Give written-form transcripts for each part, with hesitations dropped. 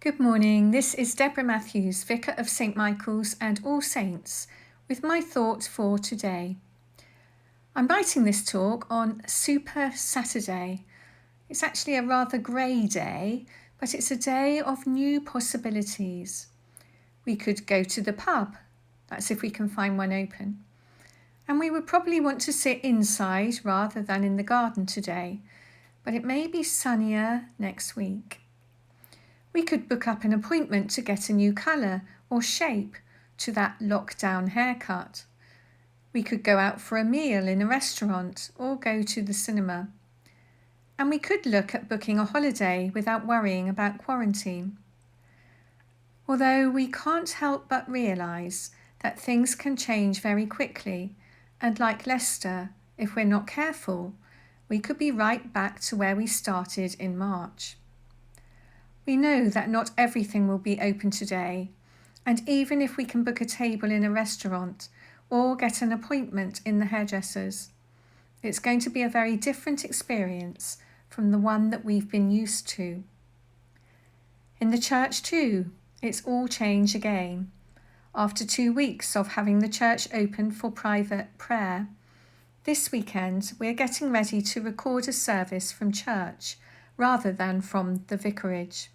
Good morning, this is Deborah Matthews, Vicar of St Michael's and All Saints, with my thought for today. I'm writing this talk on Super Saturday. It's actually a rather grey day, but it's a day of new possibilities. We could go to the pub, that's if we can find one open. And we would probably want to sit inside rather than in the garden today, but it may be sunnier next week. We could book up an appointment to get a new colour or shape to that lockdown haircut. We could go out for a meal in a restaurant or go to the cinema. And we could look at booking a holiday without worrying about quarantine. Although we can't help but realise that things can change very quickly, and like Leicester, if we're not careful, we could be right back to where we started in March. We know that not everything will be open today, and even if we can book a table in a restaurant or get an appointment in the hairdresser's, it's going to be a very different experience from the one that we've been used to. In the church too, it's all change again. After 2 weeks of having the church open for private prayer, this weekend we're getting ready to record a service from church rather than from the vicarage.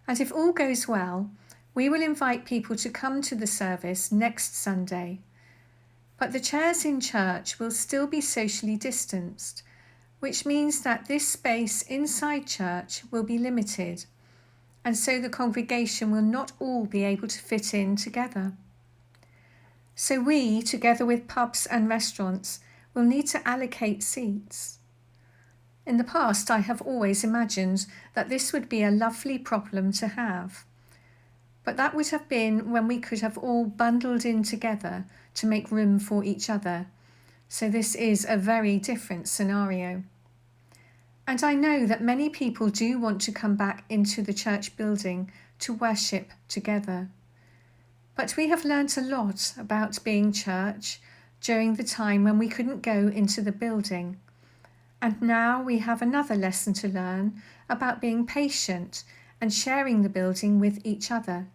And if all goes well, we will invite people to come to the service next Sunday. But the chairs in church will still be socially distanced, which means that this space inside church will be limited, and so the congregation will not all be able to fit in together. So we, together with pubs and restaurants, will need to allocate seats. In the past, I have always imagined that this would be a lovely problem to have. But that would have been when we could have all bundled in together to make room for each other. So this is a very different scenario. And I know that many people do want to come back into the church building to worship together. But we have learnt a lot about being church during the time when we couldn't go into the building. And now we have another lesson to learn about being patient and sharing the building with each other,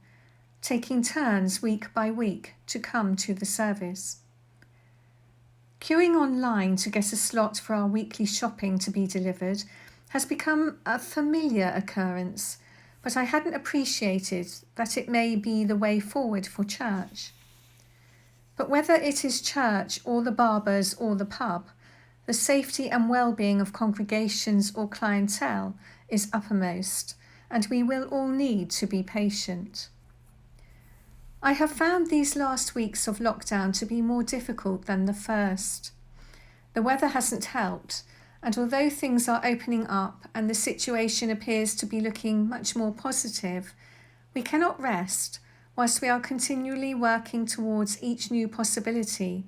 taking turns week by week to come to the service. Queuing online to get a slot for our weekly shopping to be delivered has become a familiar occurrence, but I hadn't appreciated that it may be the way forward for church. But whether it is church or the barbers or the pub, the safety and well-being of congregations or clientele is uppermost, and we will all need to be patient. I have found these last weeks of lockdown to be more difficult than the first. The weather hasn't helped, and although things are opening up and the situation appears to be looking much more positive, we cannot rest whilst we are continually working towards each new possibility,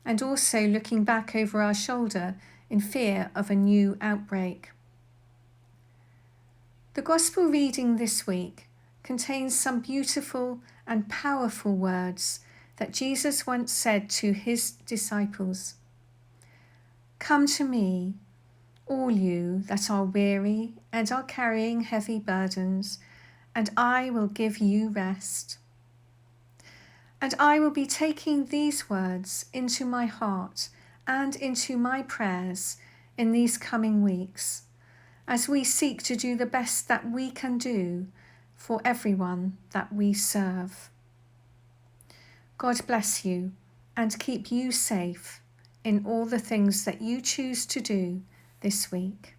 and also looking back over our shoulder in fear of a new outbreak. The Gospel reading this week contains some beautiful and powerful words that Jesus once said to his disciples. "Come to me, all you that are weary and are carrying heavy burdens, and I will give you rest." And I will be taking these words into my heart and into my prayers in these coming weeks, as we seek to do the best that we can do for everyone that we serve. God bless you and keep you safe in all the things that you choose to do this week.